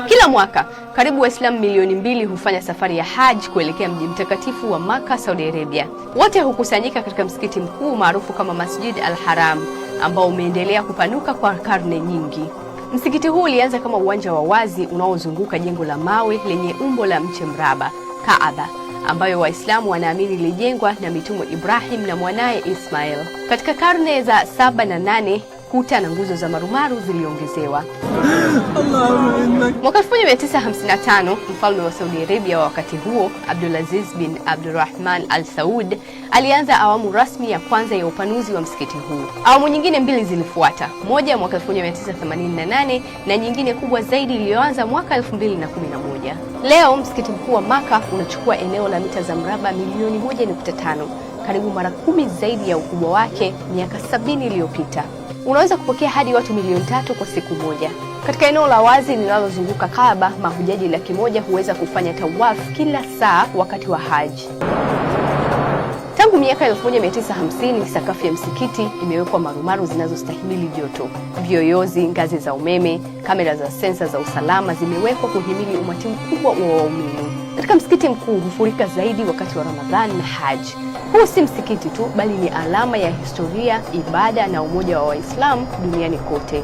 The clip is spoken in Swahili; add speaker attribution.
Speaker 1: Kila mwaka karibu Waislamu milioni 2 hufanya safari ya Hajj kuelekea mji mtakatifu wa Makkah, Saudi Arabia. Wote hukusanyika katika msikiti mkuu maarufu kama Masjid al-Haram ambao umeendelea kupanuka kwa karne nyingi. Msikiti huu ulianza kama uwanja wa wazi unaozunguka jengo la mawe lenye umbo la mche mraba, Kaaba, ambayo Waislamu wanaamini ilijengwa na mitume Ibrahim na mwanaye Ismail. Katika karne za 7 na 8 kuta na nguzo za marumaru ziliongezewa. Mwaka 1955 mfalme wa Saudi Arabia wa wakati huo, Abdulaziz bin Abdurrahman Al Saud, alianza awamu rasmi ya kwanza ya upanuzi wa msikiti huu. Awamu nyingine 2 zilifuata, moja mwaka 1988 na nyingine kubwa zaidi iliyoanza mwaka 2011. Leo msikiti mkuu wa Makkah unachukua eneo la mita za mraba milioni 1.5, karibu mara 10 zaidi ya ukubwa wake miaka 70 iliyopita. Unaweza kupokea hadi watu milioni 3 kwa siku moja. Katika eneo la wazi linalozunguka Kaaba, mahujaji 100,000 huweza kufanya tawaf kila saa wakati wa Haji. Tangu miaka 1950 sakafu ya msikiti imewekwa marumaru zinazostahimili joto. Viyoyozi, ngazi za umeme, kamera za sensa za usalama zimewekwa kuhimili umati mkubwa wa waumini. Katika msikiti mkuu hufurika zaidi wakati wa Ramadhani na Haji. Huu si msikiti tu, bali ni alama ya historia, ibada na umoja wa Waislamu duniani kote.